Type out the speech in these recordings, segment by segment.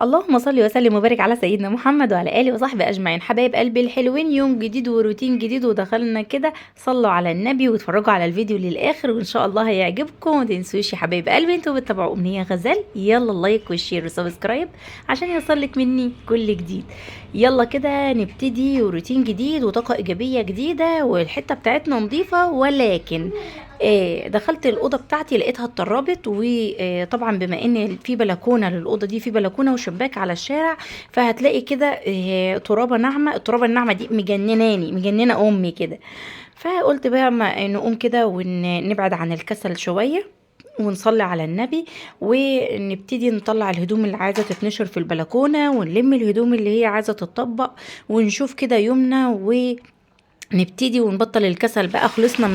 اللهم صل وسلم وبارك على سيدنا محمد وعلى اله وصحبه اجمعين. حبايب قلبي الحلوين، يوم جديد وروتين جديد ودخلنا كده. صلوا على النبي واتفرجوا على الفيديو للاخر وان شاء الله هيعجبكم. ما تنسوش يا حبايب قلبي انتوا بتتابعوا امنيه غزال، يلا اللايك والشير وسبسكرايب عشان يوصلك مني كل جديد. يلا كده نبتدي روتين جديد وطاقه ايجابيه جديده، والحته بتاعتنا نظيفه ولكن دخلت الاوضه بتاعتي لقيتها اتطربت. وطبعا بما ان في بلكونه للاوضه دي، في بلكونه وشباك على الشارع، فهتلاقي كده ترابه ناعمه. الترابه الناعمه دي مجننه امي كده. فقلت بقى ما نقوم كده ونبعد عن الكسل شويه ونصلي على النبي، ونبتدي نطلع الهدوم اللي عايزه تتنشر في البلكونه، ونلم الهدوم اللي هي عايزه تتطبق، ونشوف كده يومنا نبتدي ونبطل الكسل بقى. خلصنا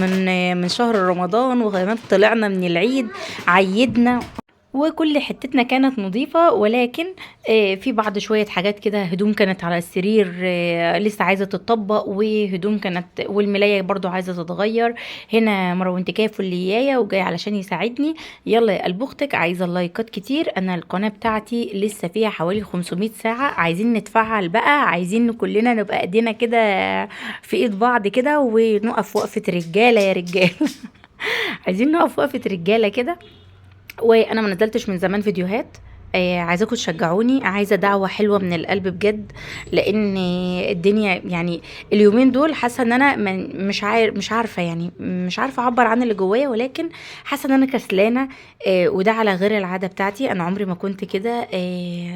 من شهر رمضان وكمان طلعنا من العيد، عيدنا وكل حتتنا كانت نظيفة، ولكن في بعض شوية حاجات كده، هدوم كانت على السرير لسه عايزة تتطبق، وهدوم كانت والملاية برضو عايزة تتغير. هنا مروان تكافل اللياية وجاي علشان يساعدني. يلا يا قلب اختك، عايزة اللايكات كتير. انا القناة بتاعتي لسه فيها حوالي 500 ساعة، عايزين نتفعل بقى، عايزين كلنا نبقى ايدينا كده في ايد بعض كده ونقف وقفة رجالة يا رجالة. عايزين نقف وقفة رجالة كده. وانا ما نزلتش من زمان فيديوهات. عايزاكم تشجعوني، عايزه دعوه حلوه من القلب بجد، لان الدنيا يعني اليومين دول حاسه ان انا مش عارفه، يعني مش عارفه اعبر عن اللي جوايا، ولكن حاسه ان انا كسلانه. وده على غير العاده بتاعتي، انا عمري ما كنت كده.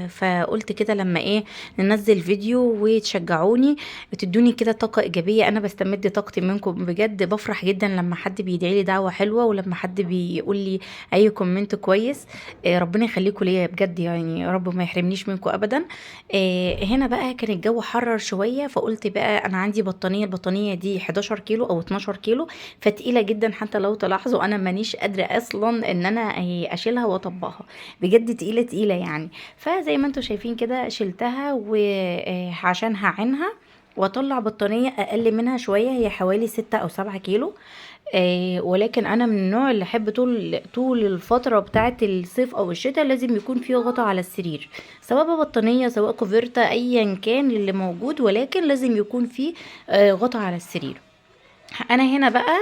فقلت كده لما ننزل فيديو وتشجعوني وتدوني كده طاقه ايجابيه. انا بستمد طاقتي منكم بجد، بفرح جدا لما حد بيدعي لي دعوه حلوه، ولما حد بيقول لي اي كومنت كويس. ربنا يخليكم ليا بجد، يعني يا رب ما يحرمنيش منكم ابدا. هنا بقى كان الجو حرر شويه، فقلت بقى انا عندي بطانيه، البطانيه دي 11 كيلو او 12 كيلو، فتقيله جدا. حتى لو تلاحظوا انا مانيش قادره اصلا ان انا اشيلها واطبقها، بجد تقيله تقيله يعني. فزي ما انتم شايفين كده شلتها، وعشان هعينها واطلع بطانيه اقل منها شويه، هي حوالي 6 او 7 كيلو. ولكن انا من النوع اللي احب طول الفتره بتاعه الصيف او الشتاء لازم يكون فيه غطا على السرير، سواء بقى بطانيه سواء كوفرتا ايا كان اللي موجود، ولكن لازم يكون فيه غطا على السرير. انا هنا بقى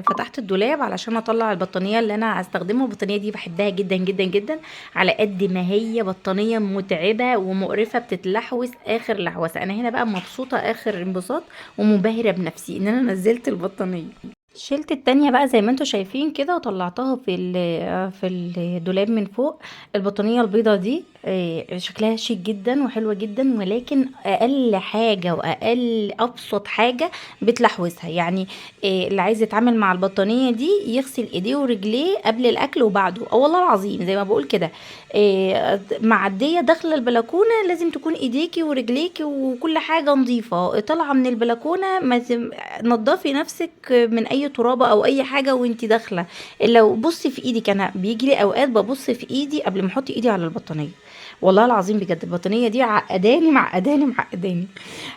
فتحت الدولاب علشان اطلع البطانيه اللي انا هستخدمها. البطانيه دي بحبها جدا جدا جدا، على قد ما هي بطانيه متعبه ومقرفه، بتتلحوس اخر لحوسه. انا هنا بقى مبسوطه اخر انبساط ومنبهره بنفسي ان انا نزلت البطانيه. شلت التانية بقى زي ما انتوا شايفين كده، وطلعتها في الدولاب من فوق. البطانية البيضة دي شكلها شيك جدا وحلوة جدا، ولكن اقل حاجة واقل ابسط حاجة بتلحوسها يعني. اللي عايز يتعامل مع البطانية دي يغسل ايديه ورجليه قبل الاكل وبعده. اه والله العظيم زي ما بقول كده. معدية داخلة البلكونة لازم تكون ايديكي ورجليكي وكل حاجة نظيفة. طالعة من البلكونة ما نضفي نفسك من اي ترابه او اي حاجه وانتي داخله. لو بصي في ايدك، انا بيجي لي اوقات ببص في ايدي قبل ما احط ايدي على البطانيه. والله العظيم بجد البطانيه دي عقداني معقداني معقداني.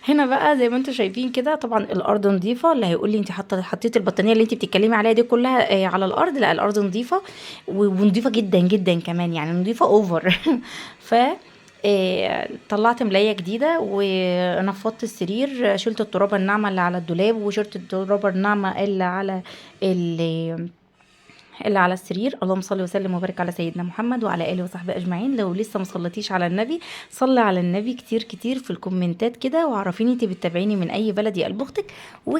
هنا بقى زي ما انتم شايفين كده، طبعا الارض نظيفه. اللي هيقول لي انت حطيتي البطانيه اللي انت بتتكلمي عليها دي كلها على الارض، لا الارض نظيفه ونظيفه جدا جدا كمان، يعني نظيفه اوفر. ف طلعت ملاية جديدة ونفضت السرير، شلت الترابة الناعمة اللي على الدولاب، وشلت الترابة الناعمة ال- اللي على السرير. اللهم صل وسلم وبارك على سيدنا محمد وعلى اله وصحبه اجمعين. لو لسه ما صليتيش على النبي، صلي على النبي كتير كتير في الكومنتات كده، وعرفيني انت بتتابعيني من اي بلد يا قلب اختك.